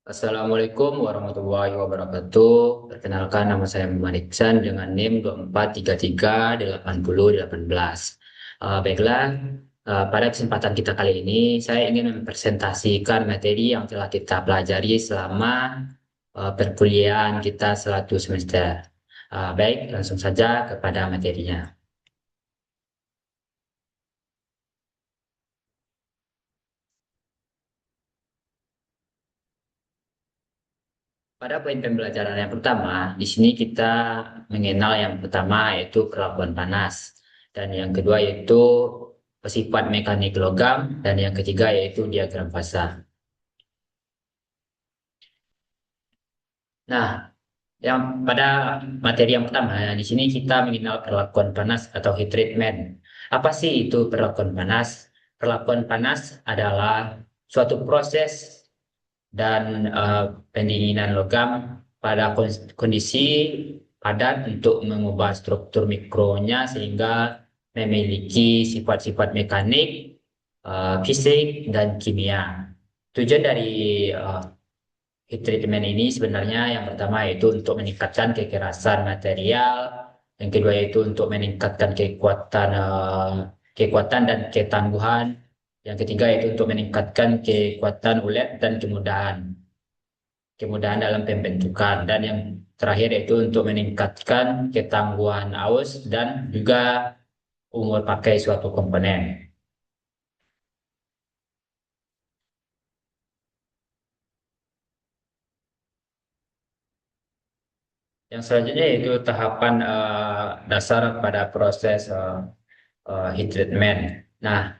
Assalamualaikum warahmatullahi wabarakatuh. Perkenalkan nama saya Muhammad Iksan dengan NIM 24338018. Baiklah, pada kesempatan kita kali ini saya ingin mempresentasikan materi yang telah kita pelajari selama perkuliahan kita selatu semester. Baik, langsung saja kepada materinya. Pada poin pembelajaran yang pertama, di sini kita mengenal yang pertama yaitu perlakuan panas, dan yang kedua yaitu sifat mekanik logam, dan yang ketiga yaitu diagram fasa. Nah, yang pada materi yang pertama, di sini kita mengenal perlakuan panas atau heat treatment. Apa sih itu perlakuan panas? Perlakuan panas adalah suatu proses dan pendinginan logam pada kondisi padat untuk mengubah struktur mikronya sehingga memiliki sifat-sifat mekanik, fisik, dan kimia. Tujuan dari heat treatment ini sebenarnya yang pertama yaitu untuk meningkatkan kekerasan material, yang kedua yaitu untuk meningkatkan kekuatan dan ketangguhan, yang ketiga yaitu untuk meningkatkan kekuatan ulet dan kemudahan dalam pembentukan, dan yang terakhir yaitu untuk meningkatkan ketangguhan aus dan juga umur pakai suatu komponen. Yang selanjutnya yaitu tahapan dasar pada proses heat treatment. Nah,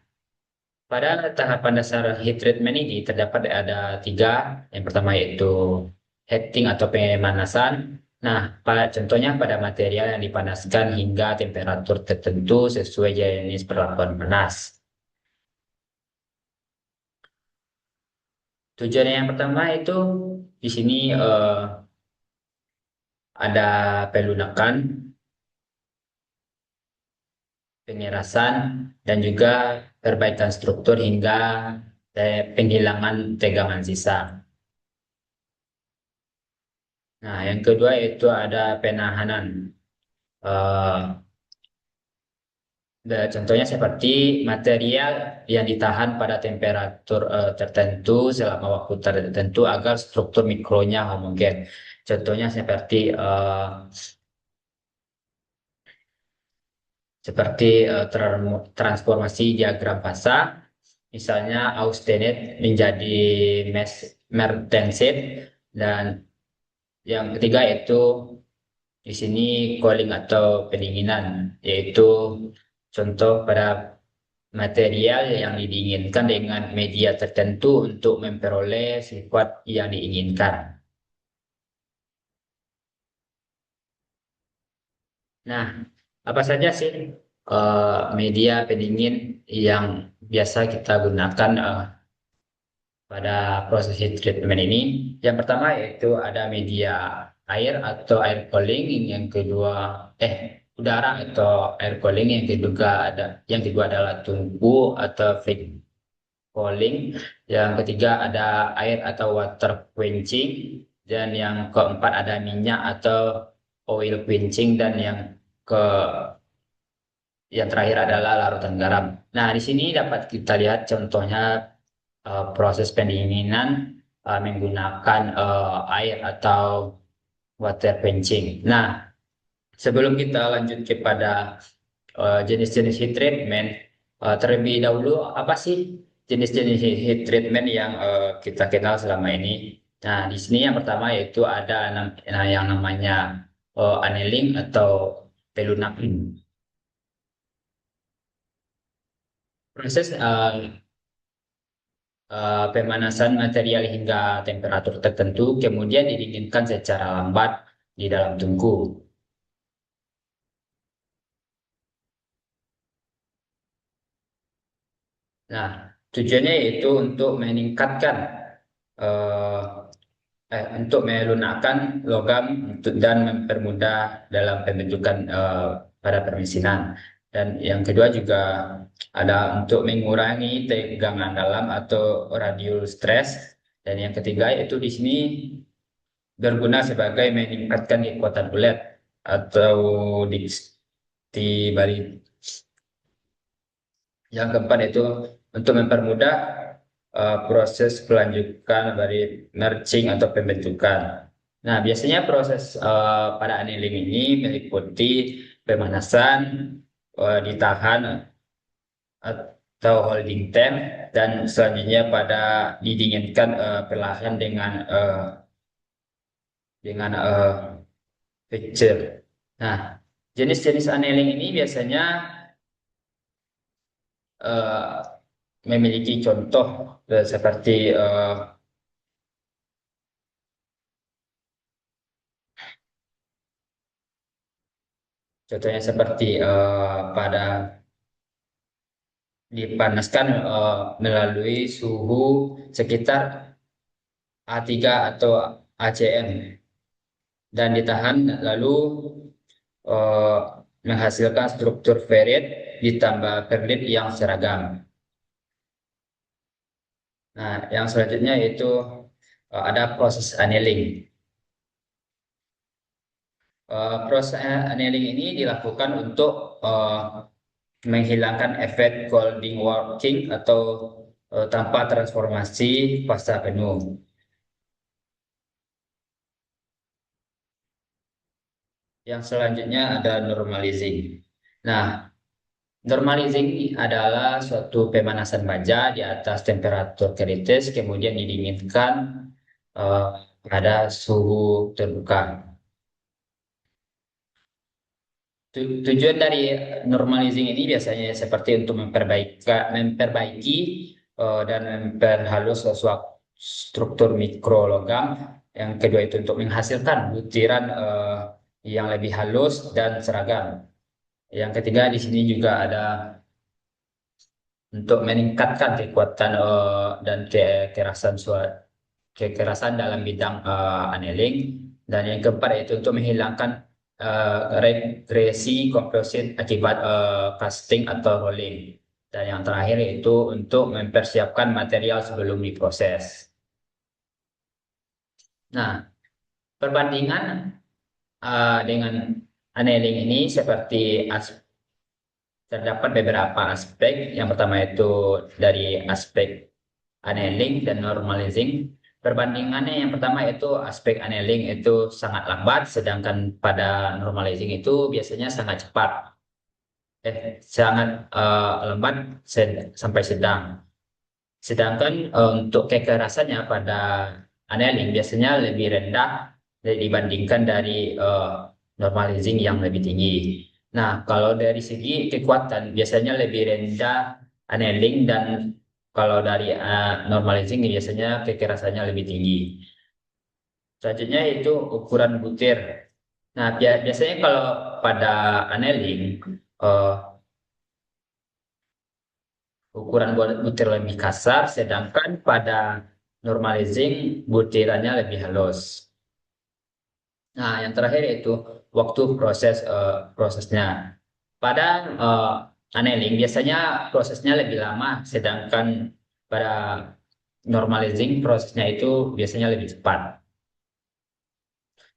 pada tahapan dasar heat treatment ini terdapat ada tiga. Yang pertama yaitu heating atau pemanasan. Nah, pada contohnya pada material yang dipanaskan hingga temperatur tertentu sesuai jenis perlakuan panas. Tujuannya yang pertama itu di sini ada pelunakan, pengerasan, dan juga perbaikan struktur hingga penghilangan tegangan sisa. Nah, yang kedua itu ada penahanan. Eh, Contohnya seperti material yang ditahan pada temperatur tertentu selama waktu tertentu agar struktur mikronya homogen. Contohnya seperti transformasi diagram fasa, misalnya austenit menjadi mertensit, dan yang ketiga yaitu di sini cooling atau pendinginan, yaitu contoh pada material yang didinginkan dengan media tertentu untuk memperoleh sifat yang diinginkan. Nah, apa saja sih media pendingin yang biasa kita gunakan pada proses heat treatment ini? Yang pertama yaitu ada media air atau air cooling, yang kedua udara atau air cooling, yang kedua adalah tungku atau free cooling, yang ketiga ada air atau water quenching, dan yang keempat ada minyak atau oil quenching, dan ke yang terakhir adalah larutan garam. Nah, di sini dapat kita lihat contohnya proses pendinginan menggunakan air atau water quenching. Nah, sebelum kita lanjut kepada jenis-jenis heat treatment, terlebih dahulu apa sih jenis-jenis heat treatment yang kita kenal selama ini? Nah, di sini yang pertama yaitu ada yang namanya annealing atau pelunak. Proses pemanasan material hingga temperatur tertentu, kemudian didinginkan secara lambat di dalam tungku. Nah, tujuannya yaitu untuk meningkatkan eh, untuk melunakkan logam dan mempermudah dalam pembentukan pada permesinan. Dan yang kedua juga ada untuk mengurangi tegangan dalam atau radial stress, Dan yang ketiga itu di sini berguna sebagai meningkatkan kekuatan kulit atau di balik. Yang keempat itu untuk mempermudah proses pelanjutan dari merging atau pembentukan. Nah, biasanya proses pada annealing ini meliputi pemanasan, ditahan atau holding time, dan selanjutnya pada didinginkan perlahan dengan picture. Nah, jenis-jenis annealing ini biasanya eh, memiliki contoh seperti contohnya seperti pada dipanaskan melalui suhu sekitar A3 atau ACM dan ditahan lalu eh, menghasilkan struktur ferrit ditambah perlit yang seragam. Nah, yang selanjutnya itu ada proses annealing. Proses annealing ini dilakukan untuk menghilangkan efek colding working atau tanpa transformasi fasa penuh. Yang selanjutnya ada normalizing. Nah, normalizing adalah suatu pemanasan baja di atas temperatur kritis, kemudian didinginkan eh, pada suhu terbuka. Tujuan dari normalizing ini biasanya seperti untuk memperbaiki dan memperhalus suatu struktur mikrologam. Yang kedua itu untuk menghasilkan butiran yang lebih halus dan seragam. Yang ketiga di sini juga ada untuk meningkatkan kekuatan dan kekerasan dalam bidang annealing. Dan yang keempat yaitu untuk menghilangkan regresi komposit akibat casting atau rolling. Dan yang terakhir yaitu untuk mempersiapkan material sebelum diproses. Nah, perbandingan dengan annealing ini seperti terdapat beberapa aspek. Yang pertama itu dari aspek annealing dan normalizing. Perbandingannya yang pertama itu aspek annealing itu sangat lambat, sedangkan pada normalizing itu biasanya sangat cepat. Sangat lambat sampai sedang. Sedangkan untuk kekerasannya pada annealing biasanya lebih rendah dibandingkan dari normalizing yang lebih tinggi. Nah, kalau dari segi kekuatan biasanya lebih rendah annealing, dan kalau dari normalizing biasanya kekerasannya lebih tinggi. Selanjutnya itu ukuran butir. Nah, biasanya kalau pada annealing eh, ukuran butir lebih kasar, sedangkan pada normalizing butirannya lebih halus. Nah, yang terakhir itu waktu prosesnya. Pada annealing biasanya prosesnya lebih lama, sedangkan pada normalizing prosesnya itu biasanya lebih cepat.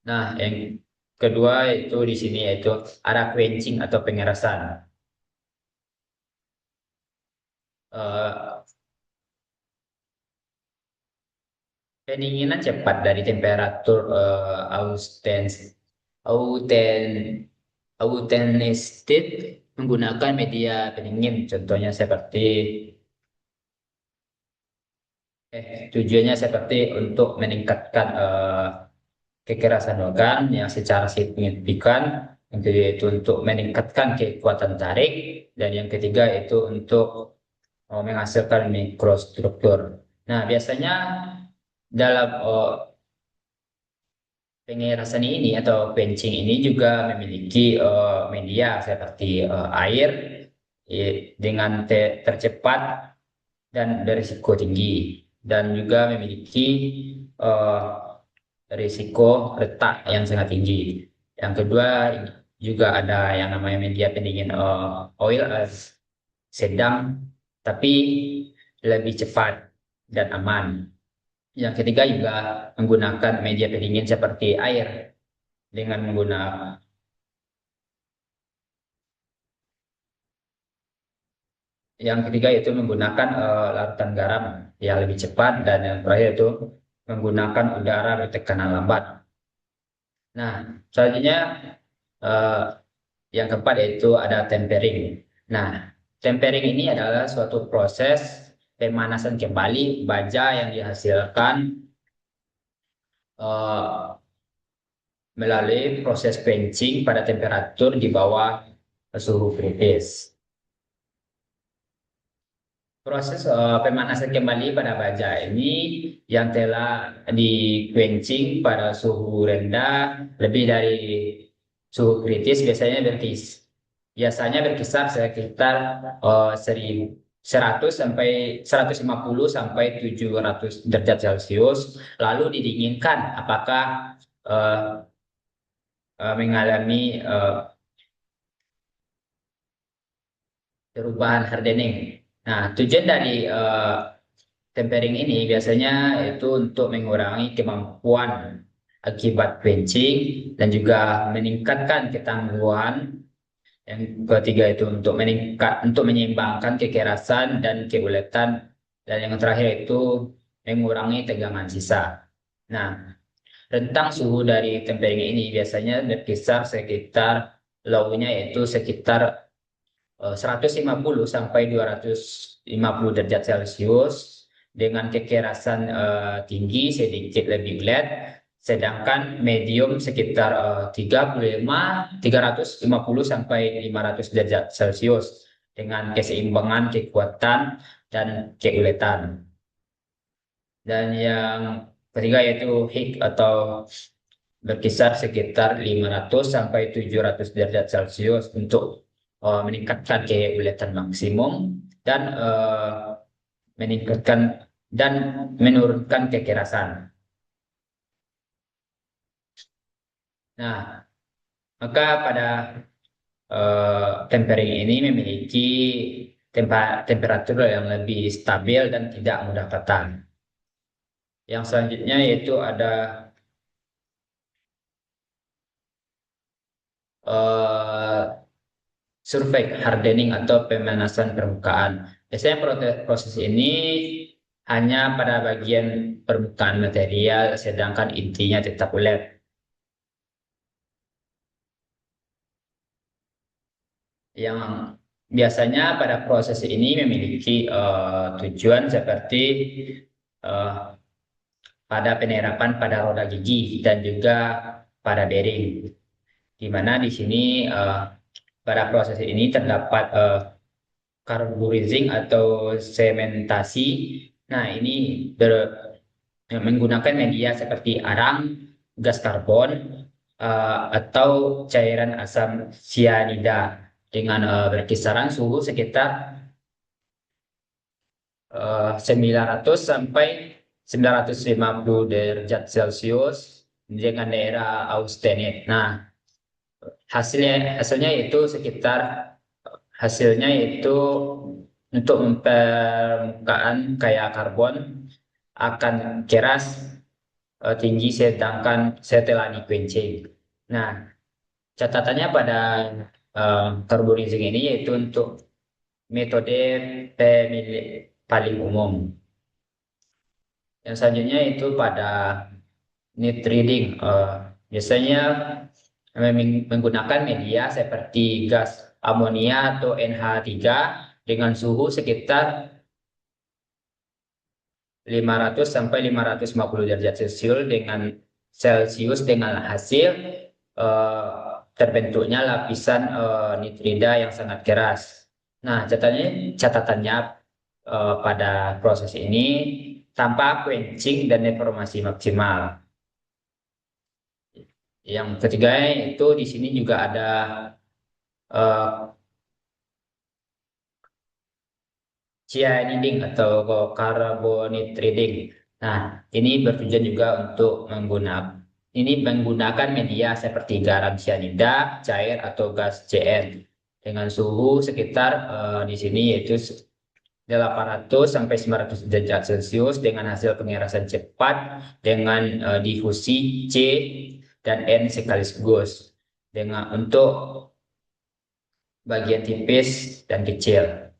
Nah, yang kedua itu di sini yaitu ada quenching atau pengerasan. Eh, Pendinginan cepat dari temperatur auten Autenestid menggunakan media pendingin, contohnya seperti tujuannya seperti untuk meningkatkan kekerasan logam yang secara signifikan. Yang kedua itu untuk meningkatkan kekuatan tarik, dan yang ketiga itu untuk menghasilkan mikrostruktur. Nah, biasanya dalam pengerasan ini atau benching ini juga memiliki media seperti air dengan tercepat dan berisiko tinggi, dan juga memiliki eh, risiko retak yang sangat tinggi. Yang kedua juga ada yang namanya media pendingin oil sedang tapi lebih cepat dan aman. Yang ketiga juga menggunakan media pendingin seperti air dengan menggunakan. Yang ketiga itu menggunakan larutan garam yang lebih cepat, dan yang terakhir itu menggunakan udara bertekanan lambat. Nah, selanjutnya eh, yang keempat yaitu ada tempering. Nah, tempering ini adalah suatu proses pemanasan kembali baja yang dihasilkan eh, melalui proses quenching pada temperatur di bawah suhu kritis. Proses pemanasan kembali pada baja ini yang telah di quenching pada suhu rendah lebih dari suhu kritis biasanya berkisar sekitar 100 sampai 150 sampai 700 derajat Celcius, lalu didinginkan apakah eh, mengalami perubahan hardening. Nah, tujuan dari tempering ini biasanya itu untuk mengurangi kemampuan akibat quenching dan juga meningkatkan ketangguhan. Yang ketiga itu untuk menyeimbangkan kekerasan dan keuletan, dan yang terakhir itu mengurangi tegangan sisa. Nah, rentang suhu dari tempering ini biasanya berkisar sekitar low-nya yaitu sekitar 150 sampai 250 derajat Celcius dengan kekerasan tinggi sedikit lebih flat, sedangkan medium sekitar 350 sampai 500 derajat Celcius dengan keseimbangan kekuatan dan keuletan. Dan yang ketiga yaitu heat atau berkisar sekitar 500 sampai 700 derajat Celcius untuk meningkatkan keuletan maksimum dan meningkatkan dan menurunkan kekerasan. Nah, maka pada tempering ini memiliki temperatur yang lebih stabil dan tidak mudah patah. Yang selanjutnya yaitu ada eh, surface hardening atau pemanasan permukaan. Biasanya proses ini hanya pada bagian permukaan material, sedangkan intinya tetap ulet. Yang biasanya pada proses ini memiliki tujuan seperti eh, pada penerapan pada roda gigi dan juga pada bearing. Di mana di sini pada proses ini terdapat carburizing atau sementasi. Nah, ini menggunakan media seperti arang, gas karbon, atau cairan asam sianida dengan berkisaran suhu sekitar 900 sampai 950 derajat Celcius dengan daerah austenit. Nah, hasilnya itu sekitar hasilnya itu untuk permukaan kayak karbon akan keras tinggi sedangkan setelah di quenching. Nah, catatannya pada carburizing ini yaitu untuk metode paling umum. Yang selanjutnya itu pada need reading. Biasanya menggunakan media seperti gas amonia atau NH3 dengan suhu sekitar 500 sampai 550 derajat Celcius dengan hasil terbentuknya lapisan nitrida yang sangat keras. Nah, catatannya pada proses ini tanpa quenching dan deformasi maksimal. Yang ketiga itu di sini juga ada uh, cyaniding atau carbonitriding. Nah, ini bertujuan juga untuk menggunakan media seperti garam cyanida, cair atau gas CN dengan suhu sekitar di sini yaitu 800 sampai 900 derajat Celcius dengan hasil pengerasan cepat dengan difusi C dan N sekaligus dengan untuk bagian tipis dan kecil.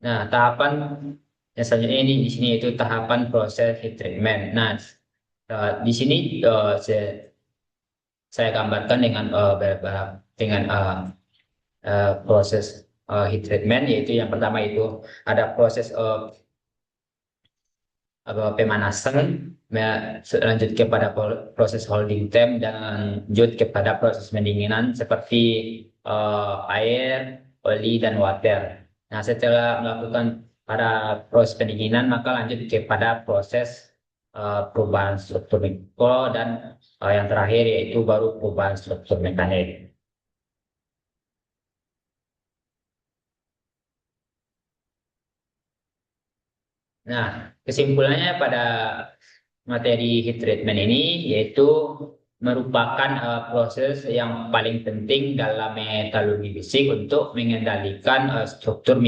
Nah, tahapan yang selanjutnya ini di sini itu tahapan proses heat treatment. Nah, di sini saya gambarkan dengan dengan proses heat treatment, yaitu yang pertama itu ada proses pemanasan, lanjut kepada proses holding time, dan lanjut kepada proses pendinginan seperti air, oli, dan water. Nah, setelah melakukan pada proses pendinginan, maka lanjut kepada proses perubahan struktur mikro, dan yang terakhir yaitu baru perubahan struktur mekanik. Nah, kesimpulannya pada materi heat treatment ini yaitu merupakan proses yang paling penting dalam metalurgi fisik untuk mengendalikan struktur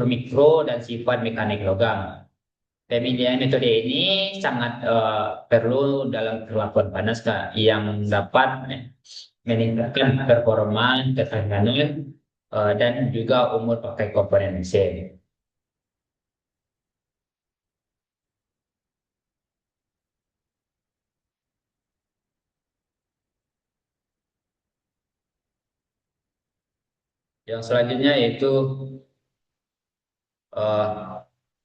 mikro dan sifat mekanik logam. Pemilihan metode ini sangat perlu dalam perlakuan panas, Kak, yang dapat meningkatkan performa, ketahanan, dan juga umur pakai komponen mesin. Yang selanjutnya yaitu eh,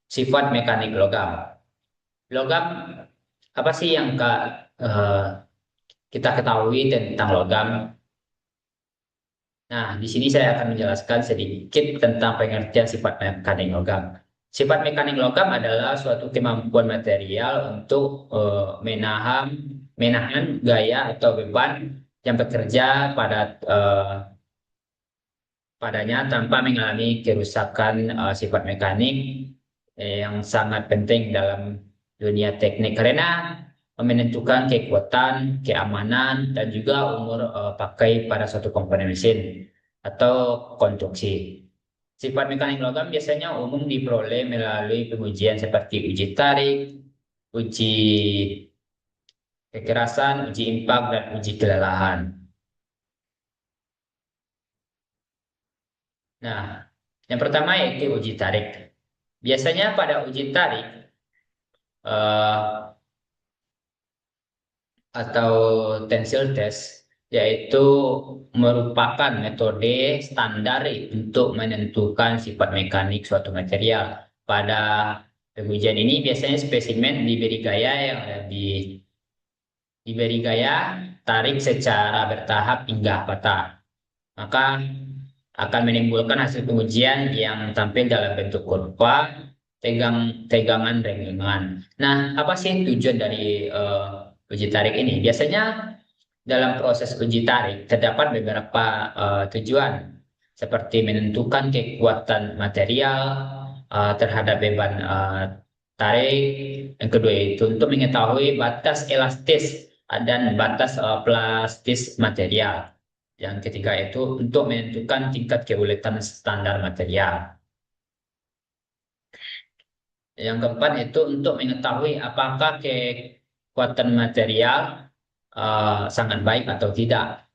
sifat mekanik logam. Logam, apa sih yang kita ketahui tentang logam? Nah, di sini saya akan menjelaskan sedikit tentang pengertian sifat mekanik logam. Sifat mekanik logam adalah suatu kemampuan material untuk menahan gaya atau beban yang bekerja padanya tanpa mengalami kerusakan sifat mekanik yang sangat penting dalam dunia teknik, karena menentukan kekuatan, keamanan, dan juga umur pakai pada suatu komponen mesin atau konstruksi. Sifat mekanik logam biasanya umum diperoleh melalui pengujian seperti uji tarik, uji kekerasan, uji impak, dan uji kelelahan. Nah, yang pertama yaitu uji tarik. Biasanya pada uji tarik eh, atau tensile test, yaitu merupakan metode standar untuk menentukan sifat mekanik suatu material. Pada pengujian ini biasanya spesimen diberi gaya tarik secara bertahap hingga patah. Maka akan menimbulkan hasil pengujian yang tampil dalam bentuk kurva, tegangan, renggingan. Nah, apa sih tujuan dari uji tarik ini? Biasanya dalam proses uji tarik terdapat beberapa tujuan, seperti menentukan kekuatan material terhadap beban tarik. Yang kedua itu untuk mengetahui batas elastis dan batas plastis material. Yang ketiga itu untuk menentukan tingkat keuletan standar material. Yang keempat itu untuk mengetahui apakah kekuatan material sangat baik atau tidak.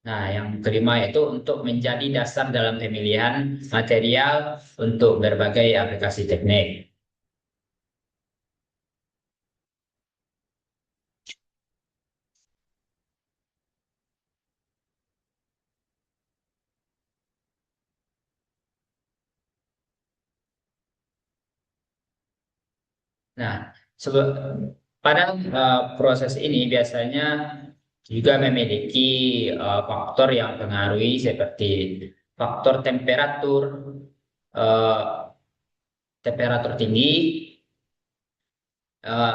Nah, yang kelima itu untuk menjadi dasar dalam pemilihan material untuk berbagai aplikasi teknik. Nah, pada proses ini biasanya juga memiliki faktor yang mempengaruhi seperti faktor eh, temperatur tinggi,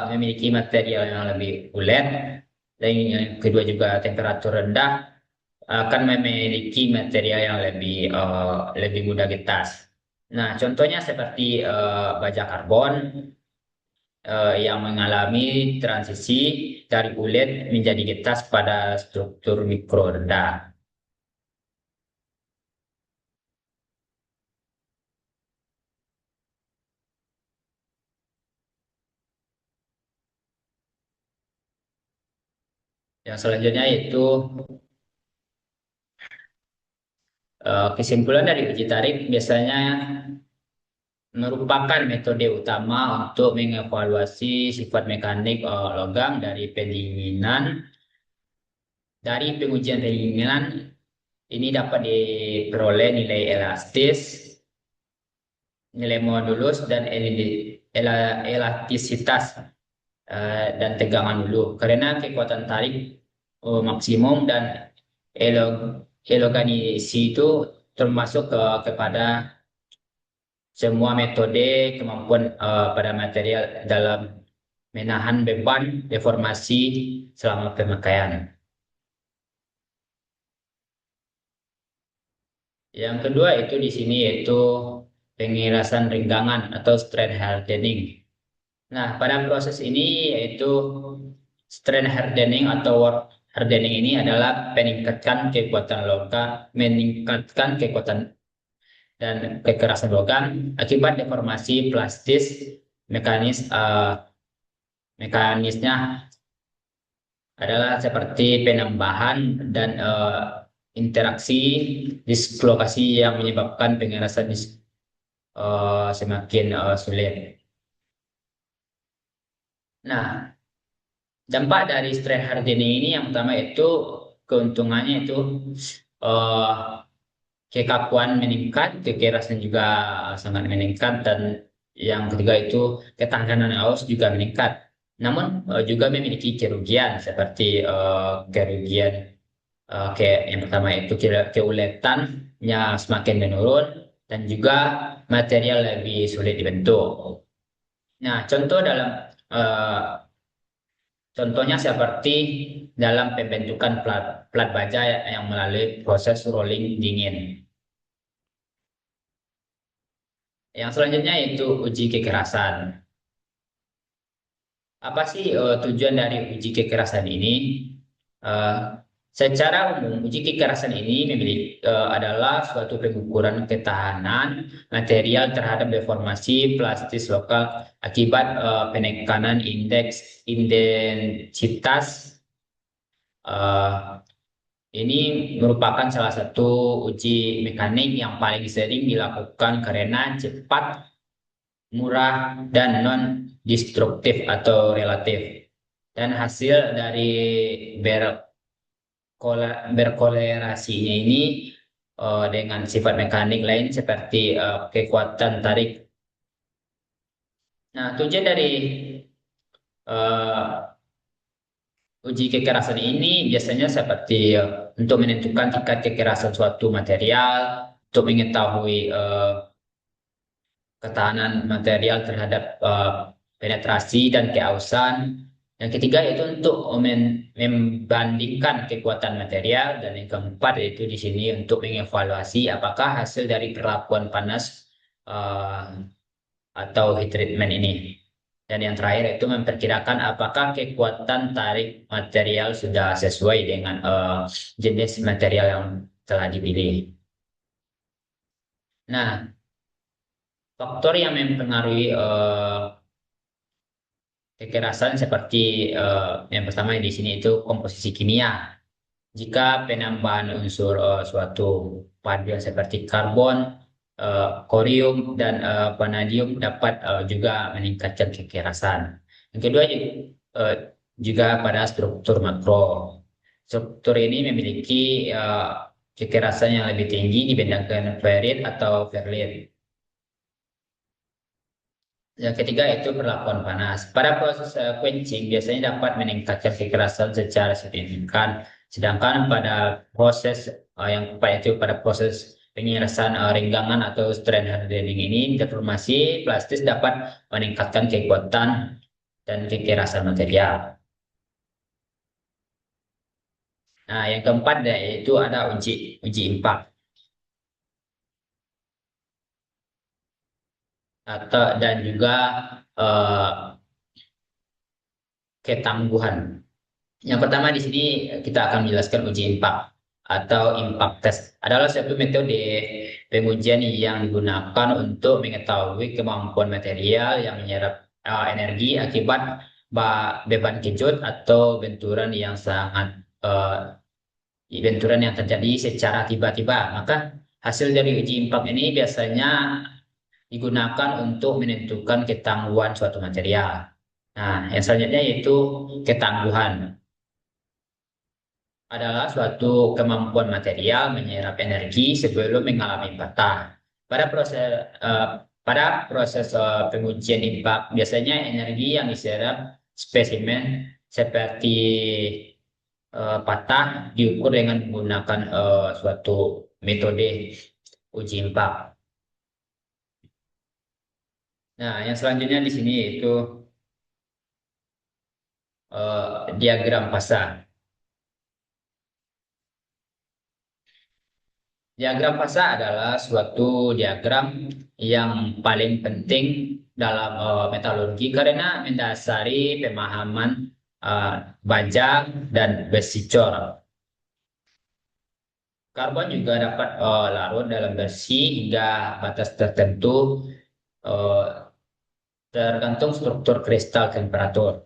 memiliki material yang lebih ulet, dan yang kedua juga temperatur rendah akan memiliki material yang lebih mudah getas. Nah, contohnya seperti baja karbon yang mengalami transisi dari ulet menjadi getas pada struktur mikro rendah. Yang selanjutnya itu kesimpulan dari uji tarik biasanya merupakan metode utama untuk mengevaluasi sifat mekanik logam dari pendinginan. Dari pengujian pendinginan ini dapat diperoleh nilai elastis, nilai modulus, dan elastisitas dan tegangan dulu. Karena kekuatan tarik maksimum dan eloganisi itu termasuk kepada semua metode kemampuan pada material dalam menahan beban deformasi selama pemakaian. Yang kedua itu di sini yaitu pengirasan renggangan atau strength hardening. Nah, pada proses ini yaitu strength hardening atau work hardening ini adalah meningkatkan kekuatan dan kekerasan logam akibat deformasi plastis mekanisnya adalah seperti penambahan dan interaksi dislokasi yang menyebabkan pengerasan semakin sulit. Nah, dampak dari stress hardening ini yang pertama itu keuntungannya itu eh, kekakuan meningkat, kekerasan juga sangat meningkat, dan yang ketiga itu ketahanan arus juga meningkat. Namun juga memiliki kerugian seperti kerugian kayak yang pertama itu keuletannya semakin menurun dan juga material lebih sulit dibentuk. Nah, eh, contohnya seperti dalam pembentukan plat baja yang melalui proses rolling dingin. Yang selanjutnya yaitu uji kekerasan. Apa sih tujuan dari uji kekerasan ini? Eh, Secara umum, uji kekerasan ini adalah suatu pengukuran ketahanan material terhadap deformasi plastis lokal akibat penekanan indeks intensitas. eh, ini merupakan salah satu uji mekanik yang paling sering dilakukan karena cepat, murah, dan non-destruktif atau relatif. Dan hasil dari berkolerasinya ini dengan sifat mekanik lain seperti kekuatan tarik. Nah, tujuan dari eh, uji kekerasan ini biasanya seperti untuk menentukan tingkat kekerasan suatu material, untuk mengetahui ketahanan material terhadap penetrasi dan keausan. Yang ketiga itu untuk membandingkan kekuatan material, dan yang keempat itu di sini untuk mengevaluasi apakah hasil dari perlakuan panas uh, atau heat treatment ini. Dan yang terakhir itu memperkirakan apakah kekuatan tarik material sudah sesuai dengan jenis material yang telah dipilih. Nah, faktor yang mempengaruhi kekerasan seperti yang pertama di sini itu komposisi kimia. Jika penambahan unsur suatu paduan seperti karbon, korium, dan vanadium dapat juga meningkatkan kekerasan. Yang kedua eh, juga pada struktur makro. Struktur ini memiliki kekerasan yang lebih tinggi dibandingkan ferrit atau ferrit. Yang ketiga itu perlakuan panas. Pada proses quenching biasanya dapat meningkatkan kekerasan secara signifikan. Sedangkan pada proses yang keempat itu pada proses pengirasan renggangan atau strand hardening ini, deformasi plastis dapat meningkatkan kekuatan dan kekerasan material. Nah, yang keempat yaitu ada uji uji impact atau dan juga eh, ketangguhan. Yang pertama di sini kita akan menjelaskan uji impact atau impact test adalah suatu metode pengujian yang digunakan untuk mengetahui kemampuan material yang menyerap energi akibat beban kejut atau benturan yang terjadi secara tiba-tiba. Maka hasil dari uji impact ini biasanya digunakan untuk menentukan ketangguhan suatu material. Nah, yang selanjutnya yaitu ketangguhan adalah suatu kemampuan material menyerap energi sebelum mengalami patah. Pada proses eh, pengujian impact, biasanya energi yang diserap spesimen seperti patah diukur dengan menggunakan suatu metode uji impact. Nah, yang selanjutnya di sini yaitu diagram fasa. Diagram fasa adalah suatu diagram yang paling penting dalam metalurgi karena mendasari pemahaman baja dan besi cor. Karbon juga dapat larut dalam besi hingga batas tertentu eh, tergantung struktur kristal temperatur.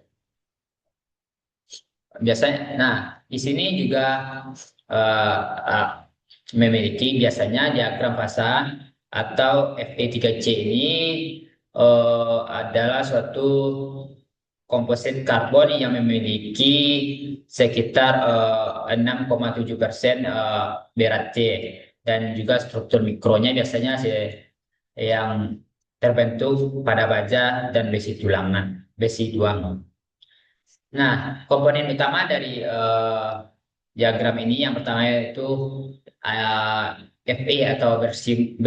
Biasanya, nah di sini juga eh, eh, memiliki biasanya diagram fasa atau Fe3C ini adalah suatu komposit karbon yang memiliki sekitar 6,7% berat C dan juga struktur mikronya biasanya yang terbentuk pada baja dan besi tulang. Nah, komponen utama dari diagram ini yang pertama itu uh, Fe atau besi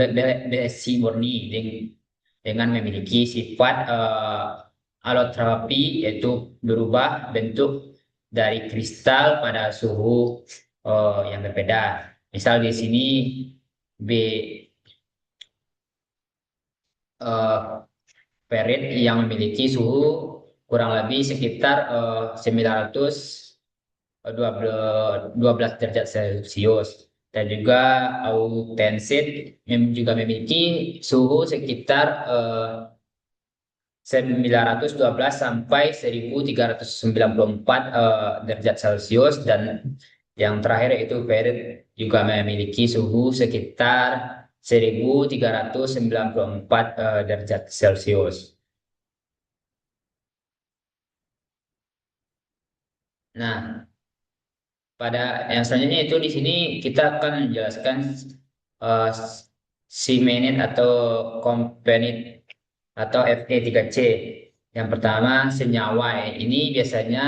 murni dengan memiliki sifat alotropi yaitu berubah bentuk dari kristal pada suhu yang berbeda. Misal di sini B perit yang memiliki suhu kurang lebih sekitar 912 derajat Celcius dan juga autensit juga memiliki suhu sekitar 912 sampai 1394 derajat Celcius dan yang terakhir itu perit juga memiliki suhu sekitar 1394 derajat Celcius. Nah, pada yang selanjutnya itu di sini kita akan menjelaskan uh, simenit atau komponit atau Fe3C. Yang pertama senyawa ini biasanya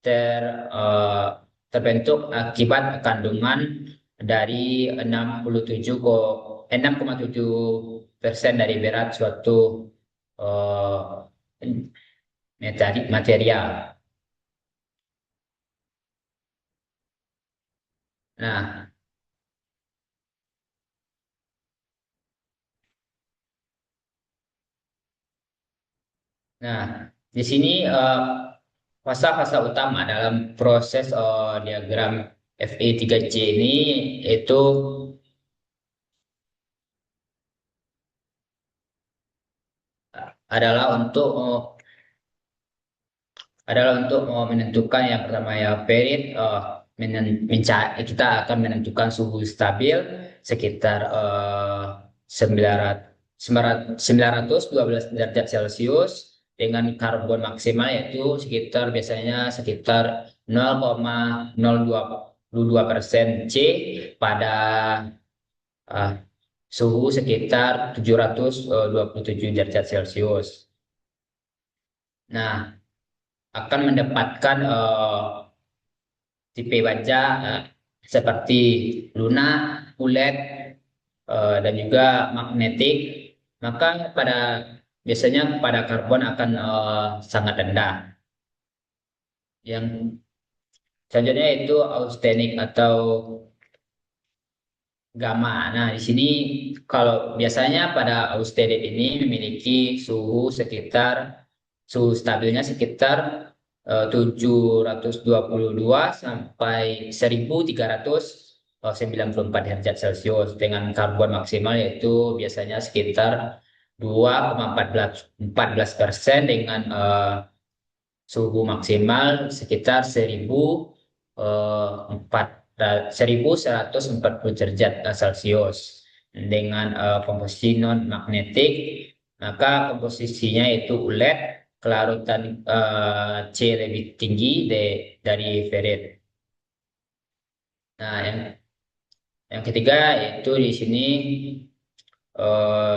ter, uh, terbentuk akibat kandungan dari 6,7% dari berat suatu uh, material. Nah, Nah, di sini fasa-fasa utama dalam proses diagram Fe3C ini itu adalah untuk menentukan yang pertama ya perit kita akan menentukan suhu stabil sekitar 912 derajat Celcius dengan karbon maksimal yaitu sekitar 0,02% C pada eh, suhu sekitar 727 derajat Celcius. Nah, akan mendapatkan tipe baja seperti lunak, kulet, dan juga magnetik, maka biasanya pada karbon akan sangat rendah. Yang selanjutnya itu austenik atau gamma. Nah, di sini kalau biasanya pada austenik ini memiliki suhu stabilnya sekitar 722 sampai 1394 derajat Celcius dengan karbon maksimal yaitu biasanya sekitar 2,14% dengan suhu maksimal sekitar 1140 derajat Celcius. Dengan komposisi non magnetik, maka komposisinya itu ulet, kelarutan C lebih tinggi dari ferrit. Nah, yang ketiga yaitu di sini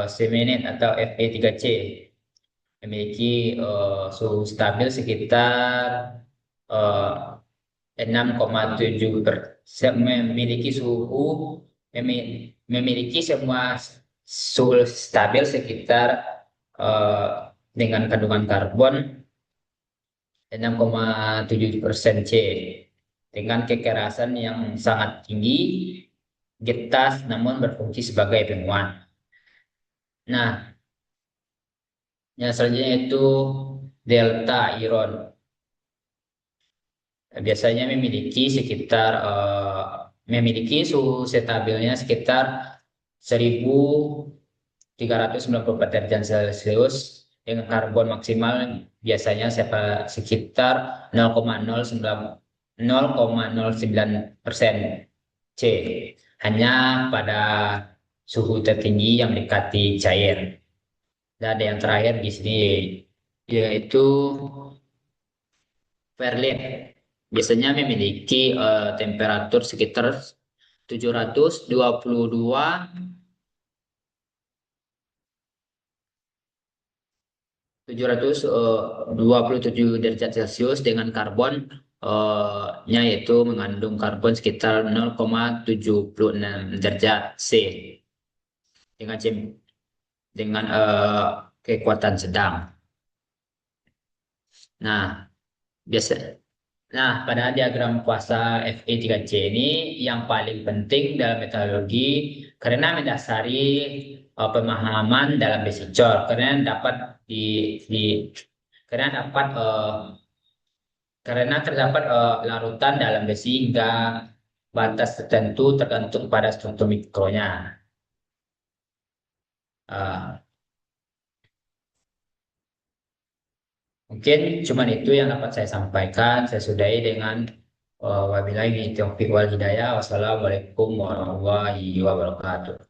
semenet atau Fe3C memiliki suhu stabil sekitar eh, 6,7 memiliki memiliki semua suhu stabil sekitar eh, dengan kandungan karbon 6,7% C dengan kekerasan yang sangat tinggi, getas namun berfungsi sebagai penguat. Nah, yang selanjutnya itu delta iron. Biasanya memiliki suhu stabilnya sekitar 1394 derajat Celcius dengan karbon maksimal biasanya sekitar 0,09% C. Hanya pada suhu tertinggi yang mendekati cair. Dan ada yang terakhir di sini yaitu perlit. Biasanya memiliki temperatur sekitar 722 727 derajat Celcius dengan karbon nya yaitu mengandung karbon sekitar 0,76 derajat C dengan kekuatan sedang. Nah, biasa pada diagram kuasa Fe3C ini yang paling penting dalam metodologi karena mendasari pemahaman dalam basic chord karena dapat di karena dapat karena terdapat larutan dalam besi hingga batas tertentu tergantung pada struktur mikronya. Eh, Mungkin cuman itu yang dapat saya sampaikan. Saya sudahi dengan wabillahi taufiq wal hidayah. Wassalamualaikum warahmatullahi wabarakatuh.